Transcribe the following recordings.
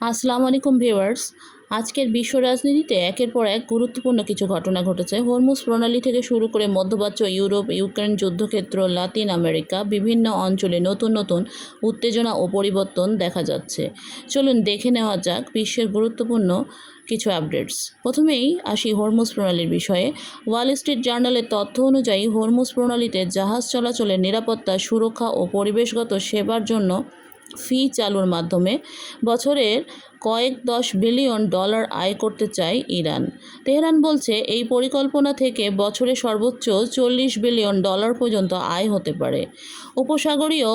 আসসালামু আলাইকুম ভিউয়ার্স। আজকের বিশ্ব রাজনীতিতে একের পর এক গুরুত্বপূর্ণ কিছু ঘটনা ঘটেছে। হরমুজ প্রণালী থেকে শুরু করে মধ্যপ্রাচ্য, ইউরোপ, ইউক্রেন যুদ্ধক্ষেত্র, লাতিন আমেরিকা বিভিন্ন অঞ্চলে নতুন নতুন উত্তেজনা ও পরিবর্তন দেখা যাচ্ছে। চলুন দেখে নেওয়া যাক বিশ্বের গুরুত্বপূর্ণ কিছু আপডেটস। প্রথমেই আসি হরমুজ প্রণালীর বিষয়ে। ওয়াল স্ট্রিট জার্নালের তথ্য অনুযায়ী হরমুজ প্রণালীতে জাহাজ চলাচলের নিরাপত্তা, সুরক্ষা ও পরিবেশগত সেবার জন্য ফি চালুর মাধ্যমে বছরের কয়েক $10 বিলিয়ন আয় করতে চায় ইরান। তেহরান বলছে এই পরিকল্পনা থেকে বছরে সর্বোচ্চ $40 বিলিয়ন পর্যন্ত আয় হতে পারে। উপসাগরীয়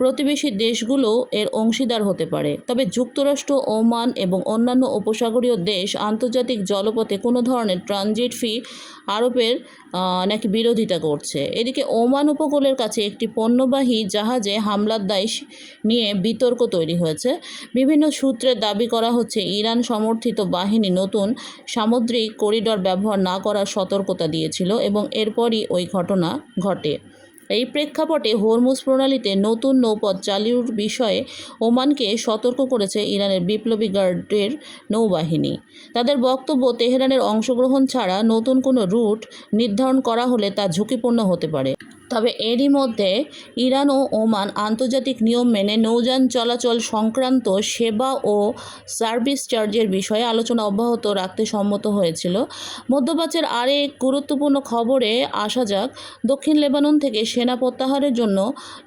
প্রতিবেশী দেশগুলো এর অংশীদার হতে পারে, তবে যুক্তরাষ্ট্র, ওমান এবং অন্যান্য উপসাগরীয় দেশ আন্তর্জাতিক জলপথে কোনো ধরনের ট্রানজিট ফি আরোপের নাকি বিরোধিতা করছে। এদিকে ওমান উপকূলের কাছে একটি পণ্যবাহী জাহাজে হামলার দায় নিয়ে বিতর্ক তৈরি হয়েছে। বিভিন্ন সূত্রে দাবি করা হচ্ছে ইরান সমর্থিত বাহিনী নতুন সামুদ্রিক করিডর ব্যবহার না করার সতর্কতা দিয়েছিল এবং এরপরই ওই ঘটনা ঘটে। এই প্রেক্ষাপটে হরমুজ প্রণালীতে নতুন নৌপথ চালুর বিষয়ে ওমানকে সতর্ক করেছে ইরানের বিপ্লবী গার্ডের নৌবাহিনী। তাদের বক্তব্য, তেহরানের অংশগ্রহণ ছাড়া নতুন কোনো রুট নির্ধারণ করা হলে তা ঝুঁকিপূর্ণ হতে পারে। তবে এরই মধ্যে ইরান ও ওমান আন্তর্জাতিক নিয়ম মেনে নৌযান চলাচল সংক্রান্ত সেবা ও সার্ভিস চার্জের বিষয়ে আলোচনা অব্যাহত রাখতে সম্মত হয়েছিল। মধ্যপ্রাচ্যের আরেক গুরুত্বপূর্ণ খবরে আসা যাক। দক্ষিণ লেবানন থেকে সেনা প্রত্যাহারের জন্য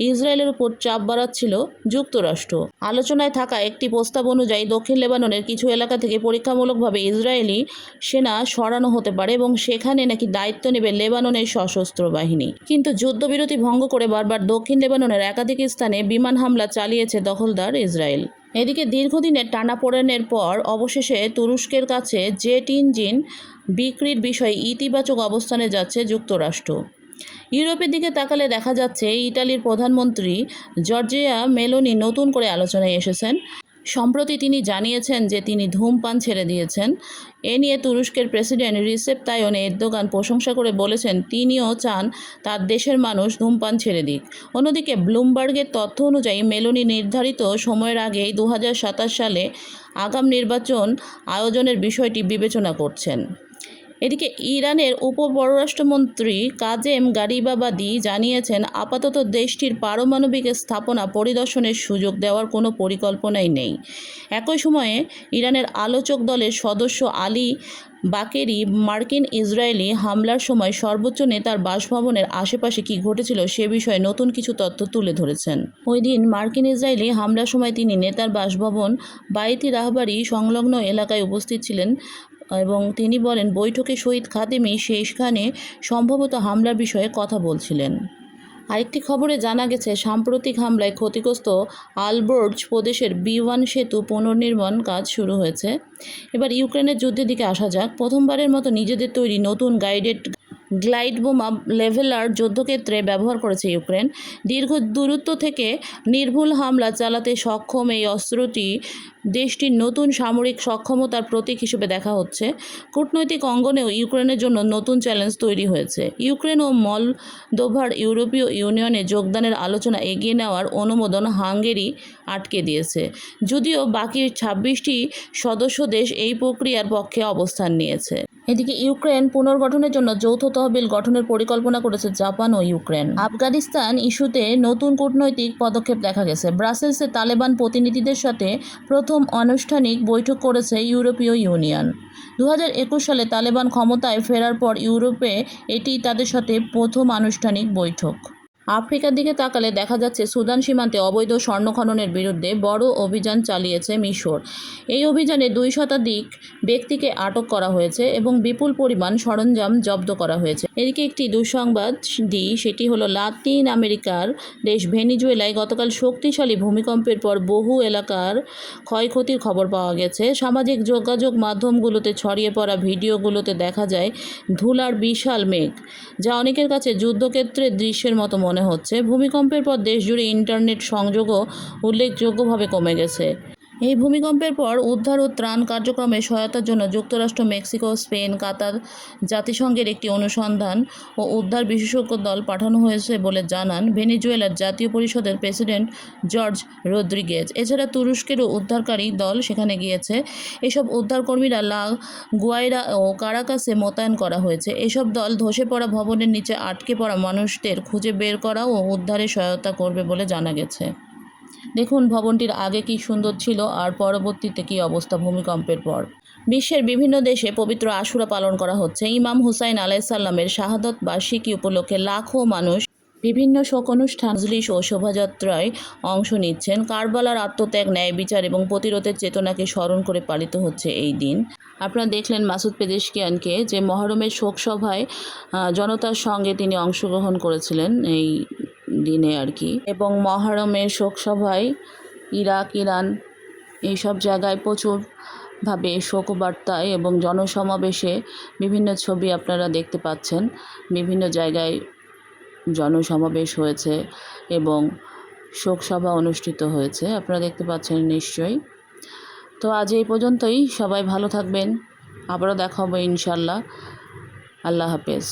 ইসরায়েলের উপর চাপ বাড়াচ্ছিল যুক্তরাষ্ট্র। আলোচনায় থাকা একটি প্রস্তাব অনুযায়ী দক্ষিণ লেবাননের কিছু এলাকা থেকে পরীক্ষামূলকভাবে ইসরায়েলি সেনা সরানো হতে পারে এবং সেখানে নাকি দায়িত্ব নেবে লেবাননের সশস্ত্র বাহিনী। কিন্তু যুদ্ধবিরতি ভঙ্গ করে বারবার দক্ষিণ লেবাননের একাধিক স্থানে বিমান হামলা চালিয়েছে দখলদার ইসরায়েল। এদিকে দীর্ঘদিনের টানাপোড়েনের পর অবশেষে তুরস্কের কাছে জেট ইঞ্জিন বিক্রির বিষয়ে ইতিবাচক অবস্থানে যাচ্ছে যুক্তরাষ্ট্র। ইউরোপের দিকে তাকালে দেখা যাচ্ছে ইটালির প্রধানমন্ত্রী জর্জিয়া মেলোনি নতুন করে আলোচনায় এসেছেন। সম্প্রতি তিনি জানিয়েছেন যে তিনি ধূমপান ছেড়ে দিয়েছেন। এ নিয়ে তুরস্কের প্রেসিডেন্ট রিসেপ তাইয়প এরদোগান প্রশংসা করে বলেছেন তিনিও চান তার দেশের মানুষ ধূমপান ছেড়ে দিক। অন্যদিকে ব্লুমবার্গের তথ্য অনুযায়ী মেলোনি নির্ধারিত সময়ের আগেই 2027 সালে আগাম নির্বাচন আয়োজনের বিষয়টি বিবেচনা করছেন। এদিকে ইরানের উপপররাষ্ট্রমন্ত্রী কাজেম গারিবাবাদি জানিয়েছেন আপাতত দেশটির পারমাণবিক স্থাপনা পরিদর্শনের সুযোগ দেওয়ার কোনো পরিকল্পনাই নেই। একই সময়ে ইরানের আলোচক দলের সদস্য আলী বাকেরি মার্কিন ইসরায়েলি হামলার সময় সর্বোচ্চ নেতার বাসভবনের আশেপাশে কী ঘটেছিল সে বিষয়ে নতুন কিছু তথ্য তুলে ধরেছেন। ওই দিন মার্কিন ইসরায়েলি হামলার সময় তিনি নেতার বাসভবন বাইতি রাহবারি সংলগ্ন এলাকায় উপস্থিত ছিলেন এবং তিনি বলেন বৈঠকে শহীদ খাদেমি সেখানে সম্ভবত হামলার বিষয়ে কথা বলছিলেন। আরেকটি খবরে জানা গেছে সাম্প্রতিক হামলায় ক্ষতিগ্রস্ত আলবর্জ প্রদেশের B1 সেতু পুনর্নির্মাণ কাজ শুরু হয়েছে। এবার ইউক্রেনের যুদ্ধের দিকে আসা যাক। প্রথমবারের মতো নিজেদের তৈরি নতুন গাইডেড গ্লাইড বোমা লেভেলার যুদ্ধক্ষেত্রে ব্যবহার করেছে ইউক্রেন। দীর্ঘ দূরত্ব থেকে নির্ভুল হামলা চালাতে সক্ষম এই অস্ত্রটি দেশটির নতুন সামরিক সক্ষমতার প্রতীক হিসেবে দেখা হচ্ছে। কূটনৈতিক অঙ্গনেও ইউক্রেনের জন্য নতুন চ্যালেঞ্জ তৈরি হয়েছে। ইউক্রেন ও মলদোভার ইউরোপীয় ইউনিয়নে যোগদানের আলোচনা এগিয়ে নেওয়ার অনুমোদন হাঙ্গেরি আটকে দিয়েছে, যদিও বাকি 26টি সদস্য দেশ এই প্রক্রিয়ার পক্ষে অবস্থান নিয়েছে। এদিকে ইউক্রেন পুনর্গঠনের জন্য যৌথ তহবিল গঠনের পরিকল্পনা করেছে জাপান ও ইউক্রেন। আফগানিস্তান ইস্যুতে নতুন কূটনৈতিক পদক্ষেপ দেখা গেছে। ব্রাসেলসে তালেবান প্রতিনিধিদের সাথে প্রথম আনুষ্ঠানিক বৈঠক করেছে ইউরোপীয় ইউনিয়ন। 2021 সালে তালেবান ক্ষমতায় ফেরার পর ইউরোপে এটি তাদের সাথে প্রথম আনুষ্ঠানিক বৈঠক। আফ্রিকার দিকে তাকালে দেখা যাচ্ছে সুদান সীমান্তে অবৈধ স্বর্ণ খননের বিরুদ্ধে বড় অভিযান চালিয়েছে মিশর। এই অভিযানে 2 শতাধিক ব্যক্তিকে আটক করা হয়েছে এবং বিপুল পরিমাণ সরঞ্জাম জব্দ করা হয়েছে। এদিকে একটি দুঃসংবাদ দিই, সেটি হলো লাতিন আমেরিকার দেশ ভেনেজুয়েলায় গতকাল শক্তিশালী ভূমিকম্পের পর বহু এলাকার ক্ষয়ক্ষতির খবর পাওয়া গেছে। সামাজিক যোগাযোগ মাধ্যমগুলোতে ছড়িয়ে পড়া ভিডিওগুলোতে দেখা যায় ধুলার বিশাল মেঘ, যা অনেকের কাছে যুদ্ধক্ষেত্রের দৃশ্যের মতো মনে হচ্ছে। ভূমিকম্পের পর দেশজুড়ে ইন্টারনেট সংযোগও উল্লেখযোগ্যভাবে কমে গেছে। এই ভূমিকম্পের পর উদ্ধার ও ত্রাণ কার্যক্রমে সহায়তার জন্য যুক্তরাষ্ট্র, মেক্সিকো, স্পেন, কাতার, জাতিসংঘের একটি অনুসন্ধান ও উদ্ধার বিশেষজ্ঞ দল পাঠানো হয়েছে বলে জানান ভেনেজুয়েলার জাতীয় পরিষদের প্রেসিডেন্ট জর্জ রদ্রিগেজ। এছাড়া তুরস্কেরও উদ্ধারকারী দল সেখানে গিয়েছে। এসব উদ্ধারকর্মীরা লা গুয়াইরা ও কারাকাসে মোতায়েন করা হয়েছে। এসব দল ধসে পড়া ভবনের নিচে আটকে পড়া মানুষদের খুঁজে বের করা ও উদ্ধারে সহায়তা করবে বলে জানা গেছে। দেখুন ভবনটির আগে কি সুন্দর ছিল আর পরবর্তীতে কী অবস্থা ভূমিকম্পের পর। বিশ্বের বিভিন্ন দেশে পবিত্র আশুরা পালন করা হচ্ছে। ইমাম হুসাইন আলাইসাল্লামের শাহাদত বার্ষিকী উপলক্ষে লাখো মানুষ বিভিন্ন শোক অনুষ্ঠান, মজলিস ও শোভাযাত্রায় অংশ নিচ্ছেন। কারবালার আত্মত্যাগ, ন্যায় বিচার এবং প্রতিরোধের চেতনাকে স্মরণ করে পালিত হচ্ছে এই দিন। আপনারা দেখলেন মাসুদ পেজেশকিয়ানকে, যে মহরমের শোকসভায় জনতার সঙ্গে তিনি অংশগ্রহণ করেছিলেন এই দিনে আর কি। এবং মহরমের শোকসভায় ইরাক, ইরান এইসব জায়গায় প্রচুরভাবে শোকবার্তায় এবং জনসমাবেশে বিভিন্ন ছবি আপনারা দেখতে পাচ্ছেন। বিভিন্ন জায়গায় জনসমাবেশ হয়েছে এবং শোকসভা অনুষ্ঠিত হয়েছে, আপনারা দেখতে পাচ্ছেন নিশ্চয়ই। তো আজ এই পর্যন্তই, সবাই ভালো থাকবেন, আবারও দেখা হবে ইনশাল্লাহ। আল্লাহ হাফেজ।